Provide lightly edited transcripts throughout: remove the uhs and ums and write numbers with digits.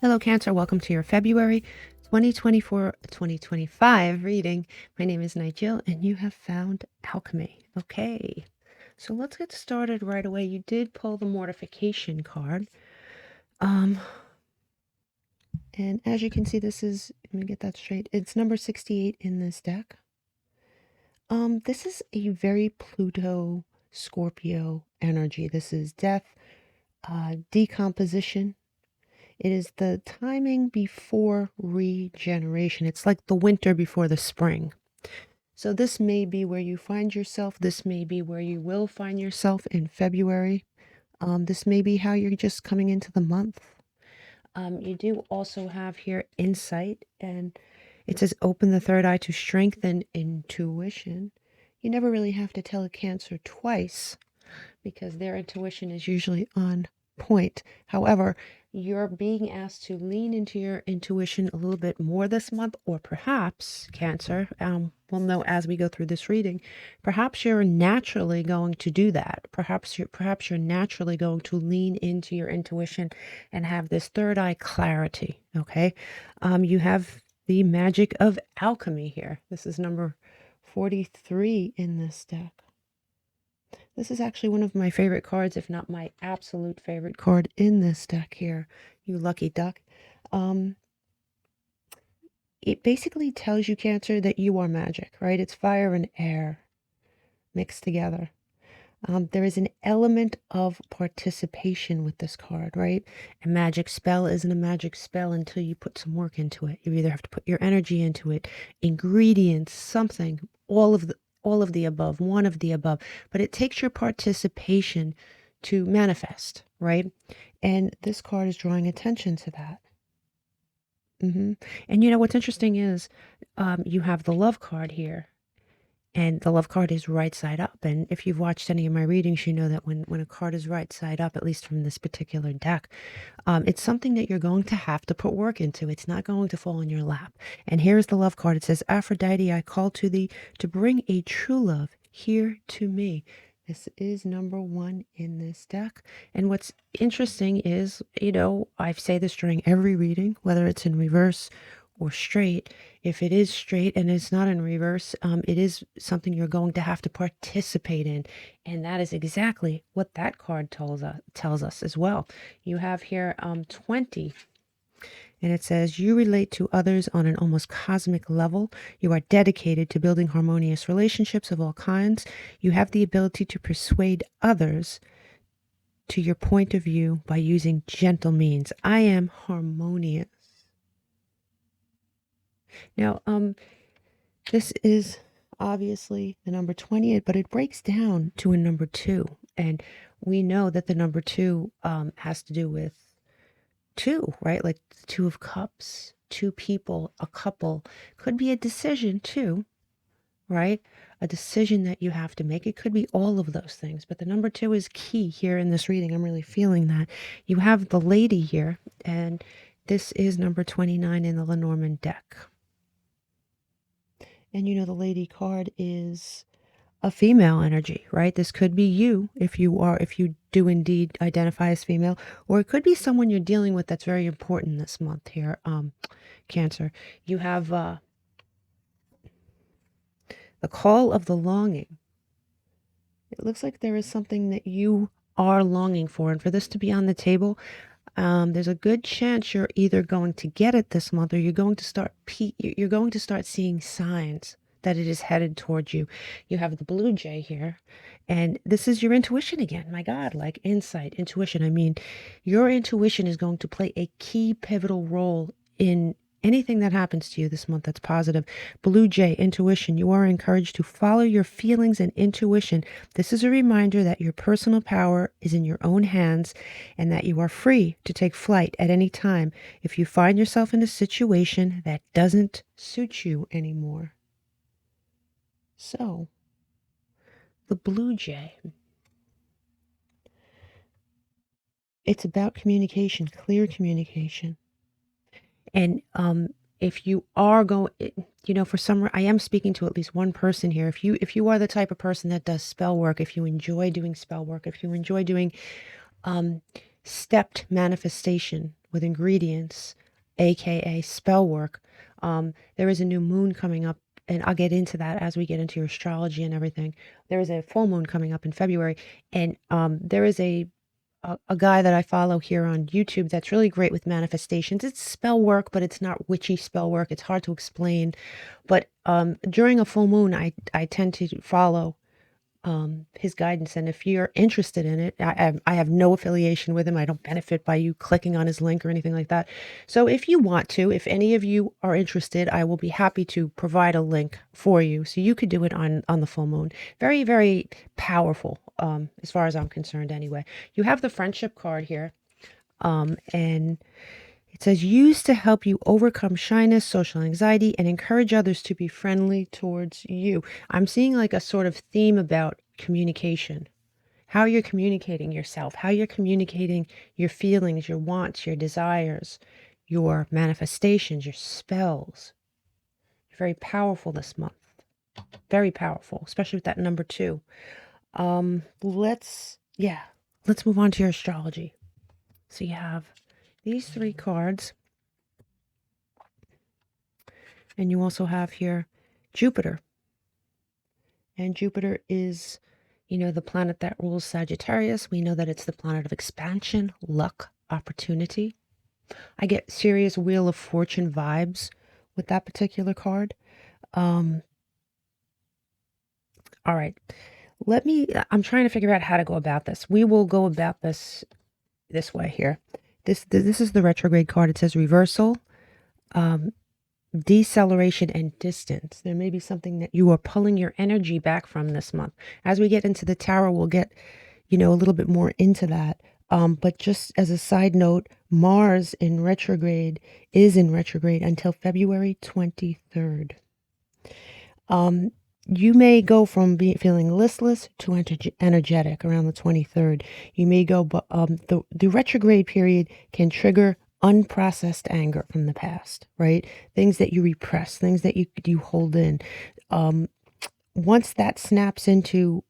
Hello, Cancer. Welcome to your February 2024-2025 reading. My name is Nigel, and you have found Alchemy. Okay, so let's get started right away. You did pull the Mortification card. And as you can see, this is, let me get that straight, it's number 68 in this deck. This is a very Pluto Scorpio energy. This is death, decomposition. It is the timing before regeneration. It's like the winter before the spring. So this may be where you find yourself. This may be where you will find yourself in February. This may be how you're just coming into the month. You do also have here insight, and it says open the third eye to strengthen intuition. You never really have to tell a Cancer twice because their intuition is usually on point. However, you're being asked to lean into your intuition a little bit more this month, or perhaps, Cancer, we'll know as we go through this reading, perhaps you're naturally going to do that. Perhaps you're naturally going to lean into your intuition and have this third eye clarity, okay? You have the magic of alchemy here. This is number 43 in this deck. This is actually one of my favorite cards, if not my absolute favorite card in this deck here, you lucky duck. It basically tells you, Cancer, that you are magic, right? It's fire and air mixed together. There is an element of participation with this card, right? A magic spell isn't a magic spell until you put some work into it. You either have to put your energy into it, ingredients, something, all of the above, one of the above, but it takes your participation to manifest, right? And this card is drawing attention to that. And you know what's interesting is you have the love card here, and the love card is right side up. And if you've watched any of my readings, you know that when a card is right side up, at least from this particular deck, it's something that you're going to have to put work into. It's not going to fall in your lap. And here's the love card. It says, Aphrodite, I call to thee to bring a true love here to me. This is number 1 in this deck. And what's interesting is, you know, I say this during every reading, whether it's in reverse or straight. If it is straight and it's not in reverse, it is something you're going to have to participate in. And that is exactly what that card tells us as well. You have here 20. And it says, you relate to others on an almost cosmic level. You are dedicated to building harmonious relationships of all kinds. You have the ability to persuade others to your point of view by using gentle means. I am harmonious. Now, this is obviously the number 20, but it breaks down to a number 2. And we know that the number 2 has to do with 2, right? Like the 2 of Cups, 2 people, a couple. Could be a decision too, right? A decision that you have to make. It could be all of those things, but the number 2 is key here in this reading. I'm really feeling that. You have the Lady here, and this is number 29 in the Lenormand deck. And you know, the Lady card is a female energy, right? This could be you if you do indeed identify as female, or it could be someone you're dealing with that's very important this month here, Cancer. You have the call of the longing. It looks like there is something that you are longing for, and for this to be on the table, there's a good chance you're either going to get it this month, or you're going to start seeing signs that it is headed towards you. You have the blue jay here, and this is your intuition again. My God, like insight, intuition. I mean, your intuition is going to play a key pivotal role in anything that happens to you this month that's positive. Blue jay, intuition. You are encouraged to follow your feelings and intuition. This is a reminder that your personal power is in your own hands and that you are free to take flight at any time if you find yourself in a situation that doesn't suit you anymore. So, the blue jay. It's about communication, clear communication. And if you are going, you know, I am speaking to at least one person here. If you are the type of person that does spell work, if you enjoy doing spell work, if you enjoy doing stepped manifestation with ingredients, aka spell work. There is a new moon coming up, and I'll get into that as we get into your astrology and everything. There is a full moon coming up in February, and there is a guy that I follow here on YouTube that's really great with manifestations. It's spell work, but it's not witchy spell work. It's hard to explain. But during a full moon, I tend to follow his guidance. And if you're interested in it, I have no affiliation with him. I don't benefit by you clicking on his link or anything like that. So if you want to, if any of you are interested, I will be happy to provide a link for you. So you could do it on the full moon. Very, very powerful, as far as I'm concerned anyway. You have the friendship card here. And it says, used to help you overcome shyness, social anxiety, and encourage others to be friendly towards you. I'm seeing like a sort of theme about communication, how you're communicating yourself, how you're communicating your feelings, your wants, your desires, your manifestations, your spells. You're very powerful this month. Very powerful, especially with that number 2. Let's move on to your astrology. So you have these 3 cards. And you also have here Jupiter. And Jupiter is, the planet that rules Sagittarius. We know that it's the planet of expansion, luck, opportunity. I get serious Wheel of Fortune vibes with that particular card. All right. I'm trying to figure out how to go about this. We will go about this way here. This is the retrograde card. It says reversal, deceleration, and distance. There may be something that you are pulling your energy back from this month. As we get into the tarot, we'll get, a little bit more into that. But just as a side note, Mars is in retrograde until February 23rd. You may go from feeling listless to energetic around the 23rd. You may go, but the retrograde period can trigger unprocessed anger from the past, right? Things that you repress, things that you hold in. Once that snaps into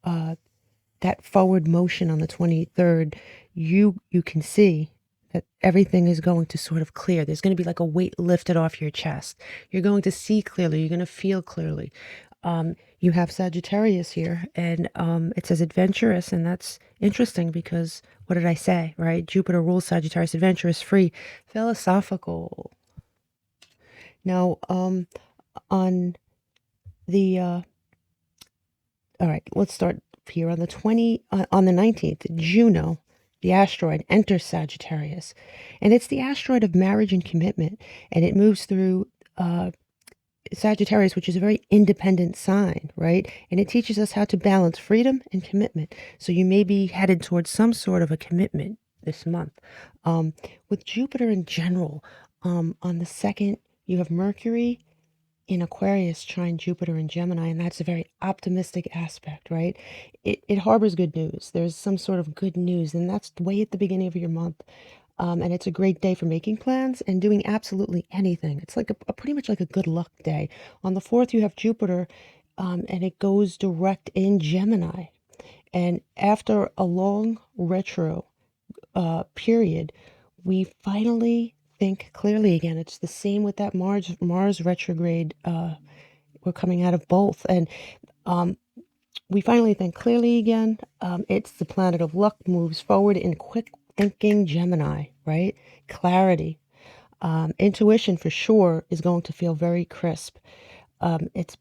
that forward motion on the 23rd, you can see that everything is going to sort of clear. There's going to be like a weight lifted off your chest. You're going to see clearly. You're going to feel clearly. You have Sagittarius here, and it says adventurous, and that's interesting because what did I say, right? Jupiter rules Sagittarius, adventurous, free, philosophical. Now, on the all right, let's start here on the 19th, Juno, the asteroid, enters Sagittarius, and it's the asteroid of marriage and commitment, and it moves through Sagittarius, which is a very independent sign, right? And it teaches us how to balance freedom and commitment. So you may be headed towards some sort of a commitment this month. With Jupiter in general, on the 2nd, you have Mercury in Aquarius trine Jupiter in Gemini, and that's a very optimistic aspect, right? It harbors good news. There's some sort of good news, and that's way at the beginning of your month. And it's a great day for making plans and doing absolutely anything. It's like a pretty much like a good luck day. On the 4th, you have Jupiter, and it goes direct in Gemini. And after a long retro period, we finally think clearly again. It's the same with that Mars retrograde. We're coming out of both, and we finally think clearly again. It's the planet of luck, moves forward in quick thinking Gemini, right? Clarity. Intuition for sure is going to feel very crisp. It's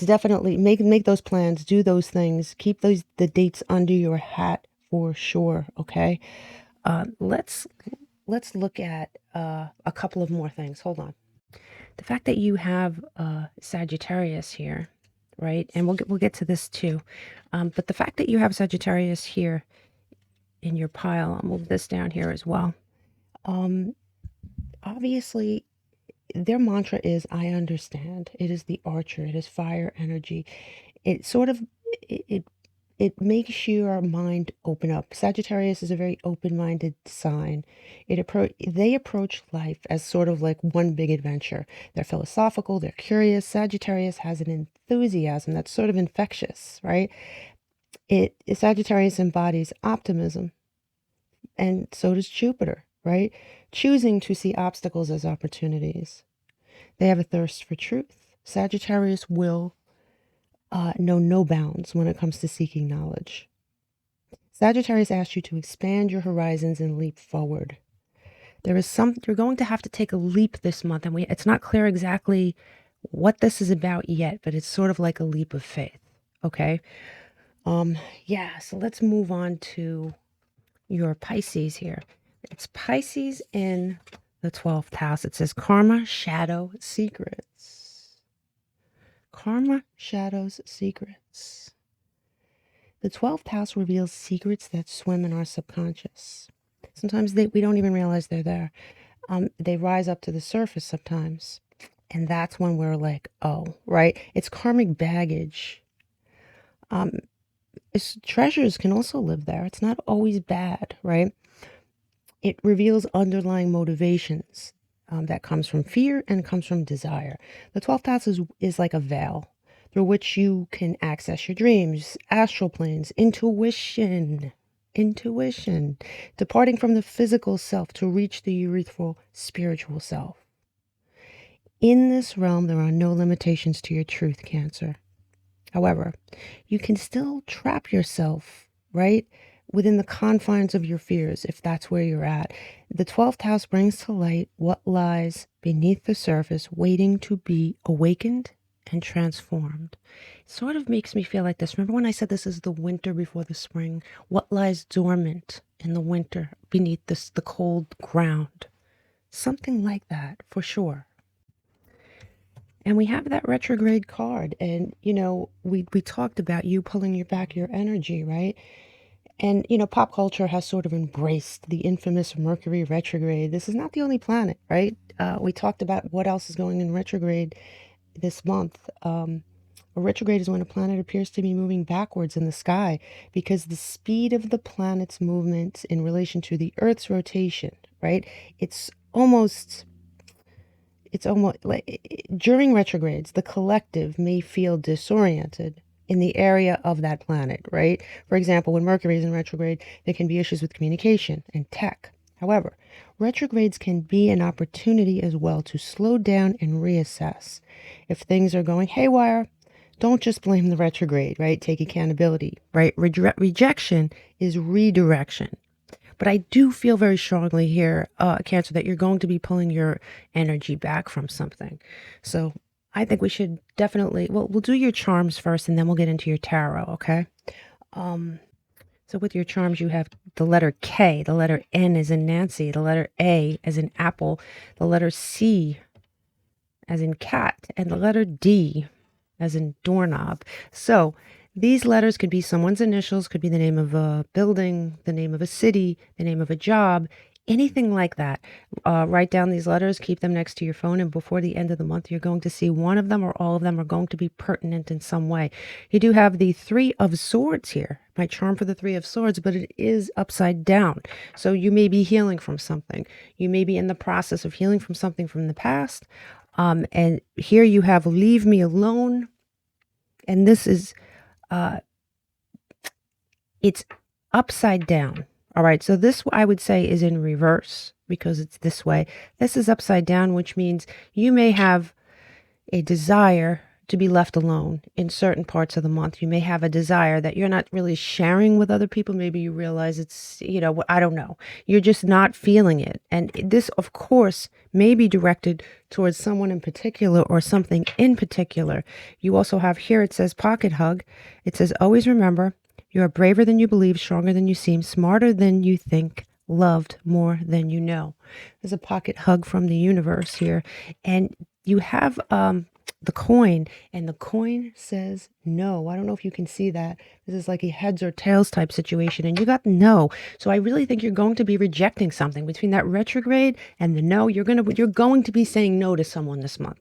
definitely make those plans, do those things, keep the dates under your hat for sure. Okay. Let's look at a couple of more things. Hold on. The fact that you have Sagittarius here, right? And we'll get to this too. But the fact that you have Sagittarius here in your pile, I'll move this down here as well. Obviously, their mantra is, I understand. It is the Archer. It is fire energy. It sort of, it makes your mind open up. Sagittarius is a very open-minded sign. They approach life as sort of like one big adventure. They're philosophical. They're curious. Sagittarius has an enthusiasm that's sort of infectious, right? Sagittarius embodies optimism, And so does Jupiter, right? Choosing to see obstacles as opportunities. They have a thirst for truth. Sagittarius will know no bounds when it comes to seeking knowledge. Sagittarius asks you to expand your horizons and leap forward. You're going to have to take a leap this month, and it's not clear exactly what this is about yet, but it's sort of like a leap of faith. Okay. Yeah, so let's move on to your Pisces here. It's Pisces in the 12th house. It says karma, shadow, secrets. Karma, shadows, secrets. The 12th house reveals secrets that swim in our subconscious. Sometimes we don't even realize they're there. They rise up to the surface sometimes. And that's when we're like, oh, right? It's karmic baggage. Treasures can also live there. It's not always bad, right? It reveals underlying motivations that comes from fear and comes from desire. The 12th house is like a veil through which you can access your dreams, astral planes, intuition, departing from the physical self to reach the urethral spiritual self. In this realm, there are no limitations to your truth, Cancer. However, you can still trap yourself, right, within the confines of your fears, if that's where you're at. The 12th house brings to light what lies beneath the surface, waiting to be awakened and transformed. It sort of makes me feel like this. Remember when I said this is the winter before the spring? What lies dormant in the winter beneath the cold ground? Something like that, for sure. And we have that retrograde card. And, we talked about you pulling back your energy, right? And, pop culture has sort of embraced the infamous Mercury retrograde. This is not the only planet, right? We talked about what else is going in retrograde this month. A retrograde is when a planet appears to be moving backwards in the sky because the speed of the planet's movement in relation to the Earth's rotation, right? It's almost like during retrogrades, the collective may feel disoriented in the area of that planet, right? For example, when Mercury is in retrograde, there can be issues with communication and tech. However, retrogrades can be an opportunity as well to slow down and reassess. If things are going haywire, don't just blame the retrograde, right? Take accountability, right? Rejection is redirection. But I do feel very strongly here, Cancer, that you're going to be pulling your energy back from something. So I think we should definitely, we'll do your charms first and then we'll get into your tarot, okay? So with your charms, you have the letter K, the letter N as in Nancy, the letter A as in apple, the letter C as in cat, and the letter D as in doorknob. So these letters could be someone's initials, could be the name of a building, the name of a city, the name of a job, anything like that. Write down these letters, keep them next to your phone, and before the end of the month, you're going to see one of them or all of them are going to be pertinent in some way. You do have the Three of Swords here, my charm for the Three of Swords, but it is upside down. So you may be healing from something. You may be in the process of healing from something from the past. And here you have leave me alone. And this is it's upside down. All right. So this, I would say, is in reverse because it's this way. This is upside down, which means you may have a desire to be left alone in certain parts of the month. You may have a desire that you're not really sharing with other people. Maybe you realize it's, I don't know. You're just not feeling it. And this, of course, may be directed towards someone in particular or something in particular. You also have here, it says pocket hug. It says, always remember, you are braver than you believe, stronger than you seem, smarter than you think, loved more than you know. There's a pocket hug from the universe here. And you have the coin, and the coin says no. I don't know if you can see that. This is like a heads or tails type situation, and you got no. So I really think you're going to be rejecting something between that retrograde and the no. You're going to be saying no to someone this month.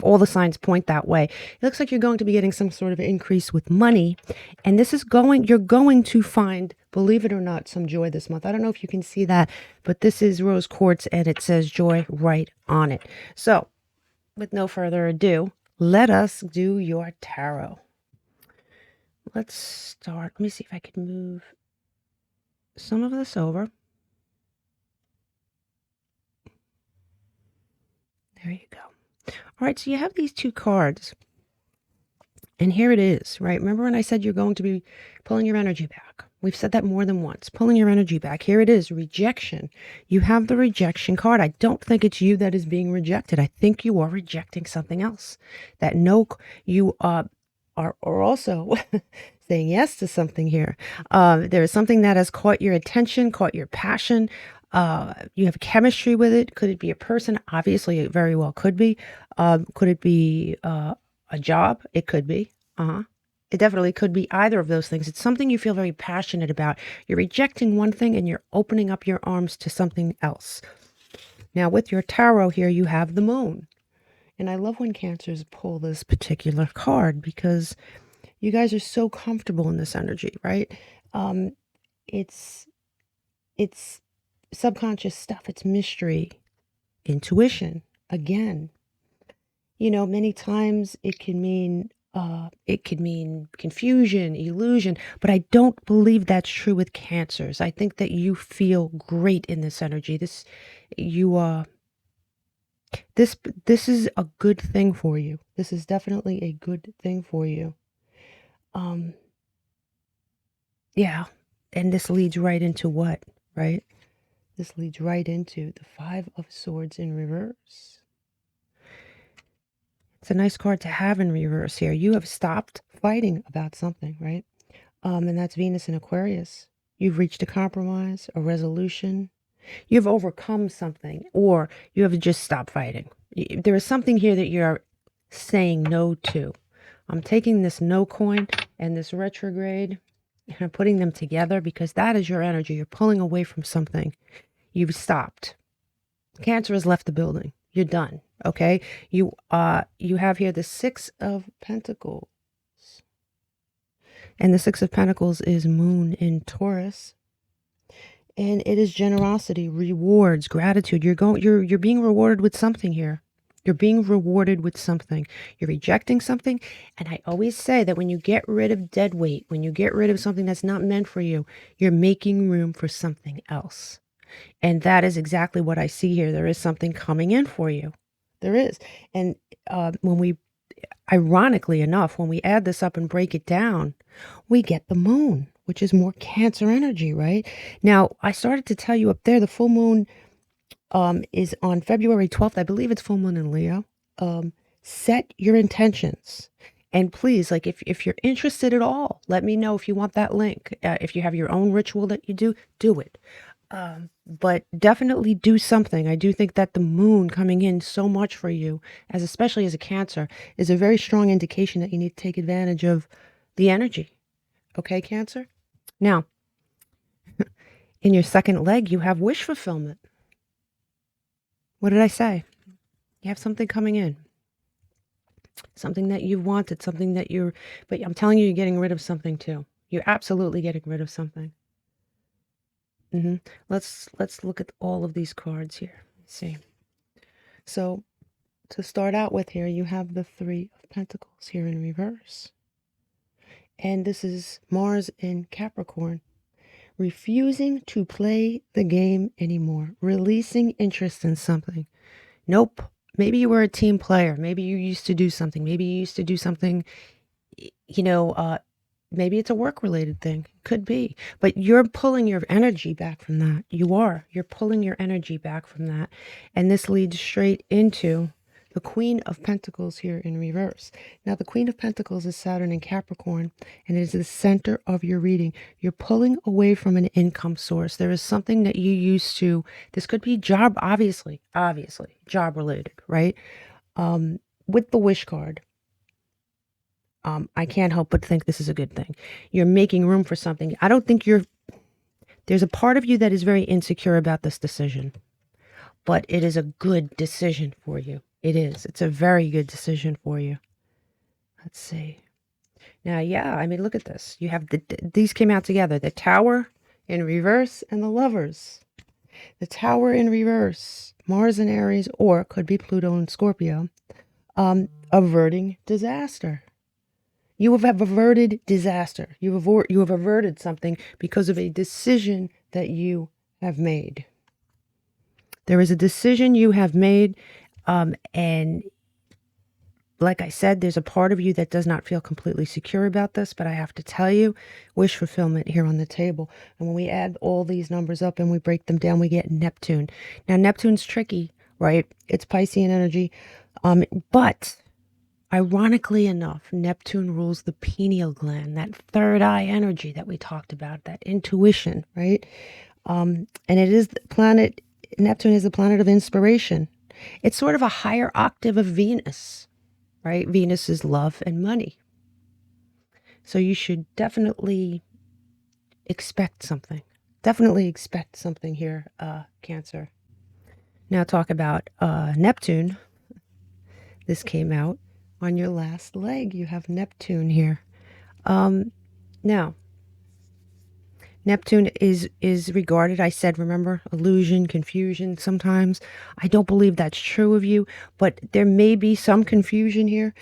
All the signs point that way. It looks like you're going to be getting some sort of increase with money. And you're going to find, believe it or not, some joy this month. I don't know if you can see that, but this is rose quartz and it says joy right on it. So with no further ado, let us do your tarot. Let's start. Let me see if I can move some of this over. There you go. All right, so you have these two cards. And here it is, right? Remember when I said you're going to be pulling your energy back? We've said that more than once. Pulling your energy back. Here it is, rejection. You have the rejection card. I don't think it's you that is being rejected. I think you are rejecting something else. That no, you are also saying yes to something here. There is something that has caught your attention, caught your passion. You have chemistry with it. Could it be a person? Obviously, it very well could be. Could it be a job? It could be. It definitely could be either of those things. It's something you feel very passionate about. You're rejecting one thing and you're opening up your arms to something else. Now, with your tarot here, you have the moon. And I love when Cancers pull this particular card because you guys are so comfortable in this energy, right? It's subconscious stuff. It's mystery, intuition. Again, you know, many times it can mean confusion, illusion, but I don't believe that's true with Cancers. I think that you feel great in this energy. This is a good thing for you. This is definitely a good thing for you. Yeah, and this leads right into what, right? This leads right into the Five of Swords in reverse. It's a nice card to have in reverse here. You have stopped fighting about something, right? And that's Venus in Aquarius. You've reached a compromise, a resolution. You've overcome something, or you have just stopped fighting. There is something here that you're saying no to. I'm taking this no coin and this retrograde and I'm putting them together because that is your energy. You're pulling away from something. You've stopped. Cancer has left the building. You're done. Okay. You have here the Six of Pentacles. And the Six of Pentacles is Moon in Taurus. And it is generosity, rewards, gratitude. You're being rewarded with something here. You're being rewarded with something. You're rejecting something. And I always say that when you get rid of dead weight, when you get rid of something that's not meant for you, you're making room for something else. And that is exactly what I see here. There is something coming in for you. There is. And ironically enough, when we add this up and break it down, we get the moon, which is more Cancer energy, right? Now, I started to tell you up there, the full moon is on February 12th. I believe it's full moon in Leo. Set your intentions. And please, like if you're interested at all, let me know if you want that link. If you have your own ritual that you do it. But definitely do something. I do think that the moon coming in so much for you, especially as a Cancer, is a very strong indication that you need to take advantage of the energy. Okay, Cancer? Now, in your second leg, you have wish fulfillment. What did I say? You have something coming in. Something that you wanted, but I'm telling you, you're getting rid of something too. You're absolutely getting rid of something. Let's look at all of these cards here. Let's see. So to start out with here, you have the Three of Pentacles here in reverse. And this is Mars in Capricorn. Refusing to play the game anymore. Releasing interest in something. Nope. Maybe you were a team player. Maybe you used to do something. Maybe you used to do something, maybe it's a work-related thing. Could be. But you're pulling your energy back from that. You're pulling your energy back from that. And this leads straight into the Queen of Pentacles here in reverse. Now, the Queen of Pentacles is Saturn in Capricorn, and it is the center of your reading. You're pulling away from an income source. There is something that you used to, this could be job, obviously, job related, right? With the wish card, I can't help but think this is a good thing. You're making room for something. I don't think there's a part of you that is very insecure about this decision, but it is a good decision for you. It is. It's a very good decision for you. Let's see. Now, yeah, I mean, look at this. You have these came out together. The Tower in reverse and the Lovers. The Tower in reverse, Mars in Aries, or could be Pluto in Scorpio, averting disaster. You have averted disaster. You have averted something because of a decision that you have made. There is a decision you have made, and like I said, there's a part of you that does not feel completely secure about this, but I have to tell you, wish fulfillment here on the table. And when we add all these numbers up and we break them down, we get Neptune. Now, Neptune's tricky, right? It's Piscean energy, but ironically enough, Neptune rules the pineal gland, that third eye energy that we talked about, that intuition, right? And it is the planet, Neptune is the planet of inspiration. It's sort of a higher octave of Venus, right? Venus is love and money. So you should definitely expect something. Definitely expect something here, Cancer. Now talk about Neptune. This came out on your last leg. You have Neptune here. Now, Neptune is regarded, I said, remember, illusion, confusion sometimes. I don't believe that's true of you, but there may be some confusion here.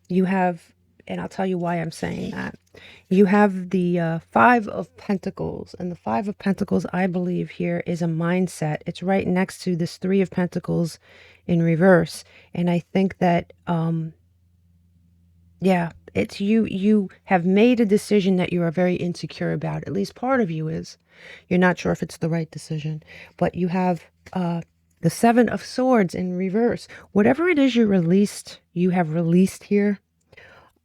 You have, and I'll tell you why I'm saying that. You have the Five of Pentacles, and the Five of Pentacles, I believe here, is a mindset. It's right next to this Three of Pentacles in reverse, and I think that, yeah, it's you have made a decision that you are very insecure about. At least part of you is. You're not sure if it's the right decision, but you have the Seven of Swords in reverse. Whatever it is you have released here,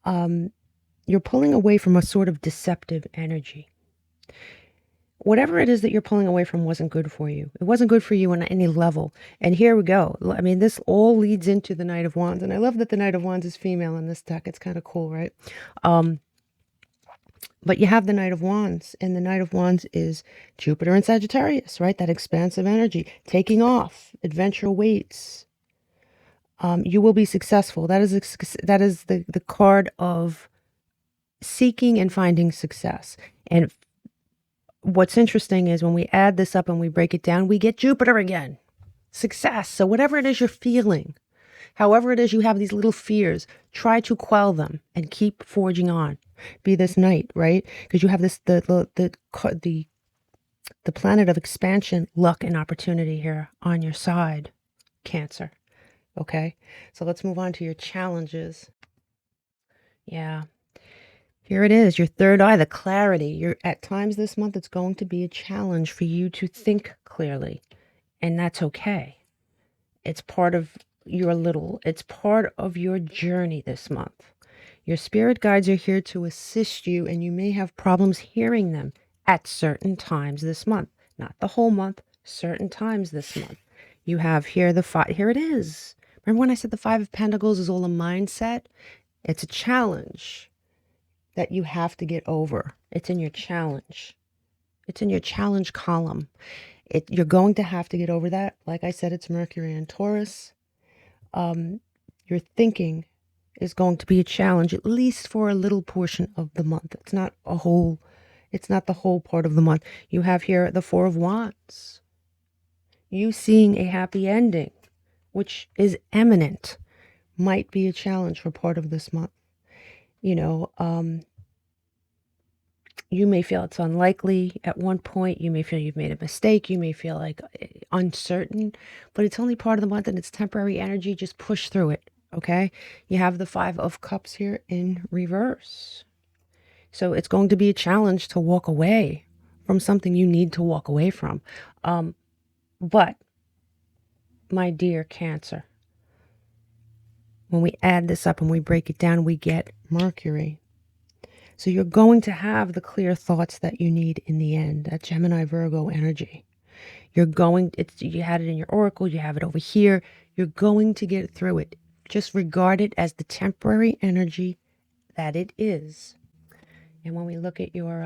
you're pulling away from a sort of deceptive energy. Whatever it is that you're pulling away from wasn't good for you. It wasn't good for you on any level. And here we go. I mean, this all leads into the Knight of Wands. And I love that the Knight of Wands is female in this deck. It's kind of cool, right? But you have the Knight of Wands. And the Knight of Wands is Jupiter and Sagittarius, right? That expansive energy. Taking off. Adventure awaits. You will be successful. That is the card of seeking and finding success. And what's interesting is when we add this up and we break it down, we get Jupiter again. Success. So whatever it is you're feeling, however it is you have these little fears, try to quell them and keep forging on. Be this Knight, right? Because you have this the planet of expansion, luck, and opportunity here on your side, Cancer. Okay? So let's move on to your challenges. Yeah. Here it is, your third eye, the clarity. At times this month, it's going to be a challenge for you to think clearly, and that's okay. It's part of it's part of your journey this month. Your spirit guides are here to assist you, and you may have problems hearing them at certain times this month. Not the whole month, certain times this month. You have here here it is. Remember when I said the Five of Pentacles is all a mindset? It's a challenge that you have to get over. It's in your challenge. It's in your challenge column. You're going to have to get over that. Like I said, it's Mercury and Taurus. Your thinking is going to be a challenge, at least for a little portion of the month. It's not the whole part of the month. You have here the Four of Wands. You seeing a happy ending, which is imminent, might be a challenge for part of this month. You know, you may feel it's unlikely at one point. You may feel you've made a mistake. You may feel like uncertain, but it's only part of the month and it's temporary energy. Just push through it, okay? You have the Five of Cups here in reverse. So it's going to be a challenge to walk away from something you need to walk away from. But, my dear Cancer, when we add this up and we break it down, we get Mercury. So you're going to have the clear thoughts that you need in the end, that Gemini Virgo energy. You had it in your oracle, you have it over here. You're going to get through it. Just regard it as the temporary energy that it is. And when we look at your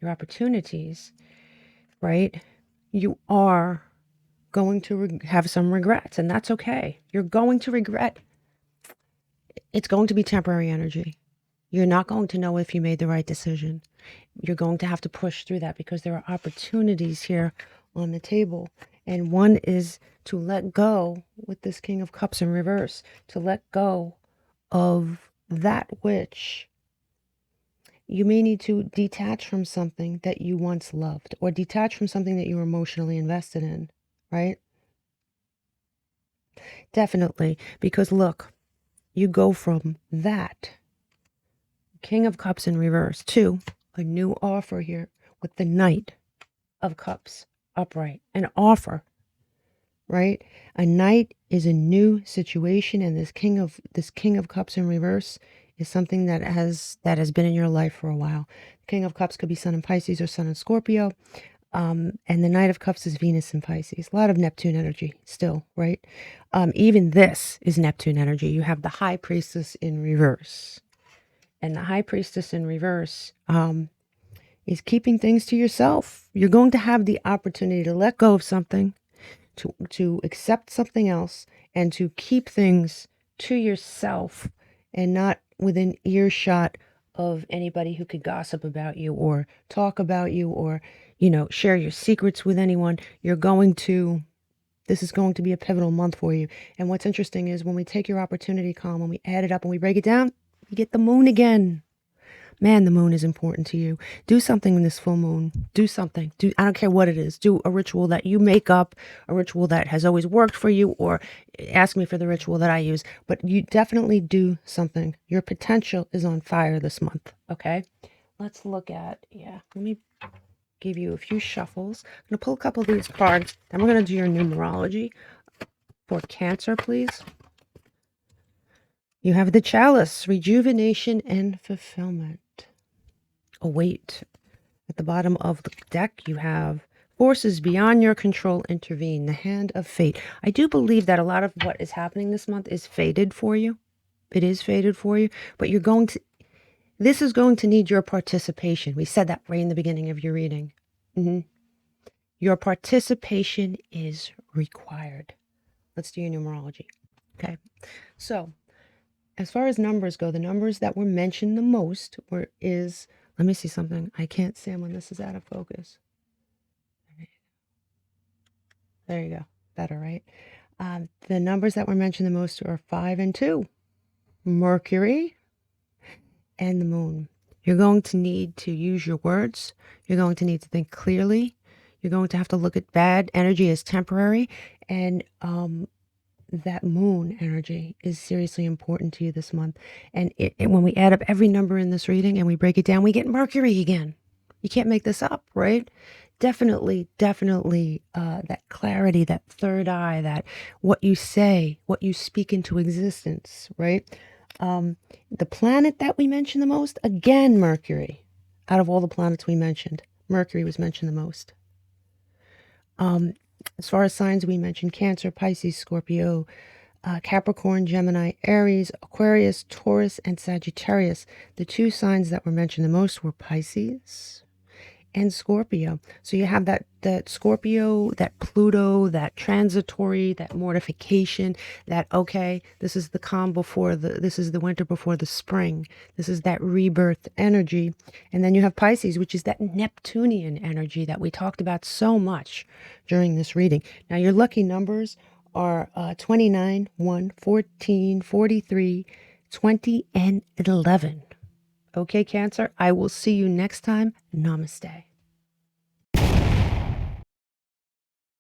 opportunities, right, you are going to have some regrets, and that's okay. You're going to regret. It's going to be temporary energy. You're not going to know if you made the right decision. You're going to have to push through that because there are opportunities here on the table. And one is to let go with this King of Cups in reverse, to let go of that which you may need to detach from something that you once loved, or detach from something that you were emotionally invested in, right? Definitely, because look, you go from that King of Cups in reverse to a new offer here with the Knight of Cups upright. An offer, right? A knight is a new situation, and this King of Cups in reverse is something that has been in your life for a while. King of Cups could be Sun in Pisces or Sun in Scorpio. And the Knight of Cups is Venus in Pisces. A lot of Neptune energy still, right? Even this is Neptune energy. You have the High Priestess in reverse. And the High Priestess in reverse is keeping things to yourself. You're going to have the opportunity to let go of something, to accept something else, and to keep things to yourself and not within earshot of anybody who could gossip about you or talk about you or, share your secrets with anyone. This is going to be a pivotal month for you. And what's interesting is when we take your opportunity column, when we add it up and we break it down, you get the moon again. Man, the moon is important to you. Do something in this full moon. Do something. I don't care what it is. Do a ritual that you make up, a ritual that has always worked for you, or ask me for the ritual that I use. But you definitely do something. Your potential is on fire this month, okay? Let's look at, let me give you a few shuffles. I'm going to pull a couple of these cards, then we're going to do your numerology. For Cancer, please. You have the Chalice, rejuvenation and fulfillment. Await. At the bottom of the deck, you have forces beyond your control intervene, the hand of fate. I do believe that a lot of what is happening this month is fated for you. It is fated for you, but this is going to need your participation. We said that right in the beginning of your reading. Your participation is required. Let's do your numerology. Okay. So, as far as numbers go, the numbers that were mentioned the most let me see something. I can't see when this is out of focus. There you go. Better, right? The numbers that were mentioned the most are 5 and 2. Mercury and the moon. You're going to need to use your words. You're going to need to think clearly. You're going to have to look at bad energy as temporary. And that moon energy is seriously important to you this month. And when we add up every number in this reading and we break it down, we get Mercury again. You can't make this up, right? Definitely, that clarity, that third eye, that what you say, what you speak into existence, right? The planet that we mentioned the most, again, Mercury. Out of all the planets we mentioned, Mercury was mentioned the most. As far as signs, we mentioned Cancer, Pisces, Scorpio, Capricorn, Gemini, Aries, Aquarius, Taurus, and Sagittarius. The two signs that were mentioned the most were Pisces and Scorpio. So you have that Scorpio, that Pluto, that transitory, that mortification, that, okay, this is the calm this is the winter before the spring. This is that rebirth energy. And then you have Pisces, which is that Neptunian energy that we talked about so much during this reading. Now your lucky numbers are 29, 1, 14, 43, 20, and 11. Okay, Cancer, I will see you next time. Namaste.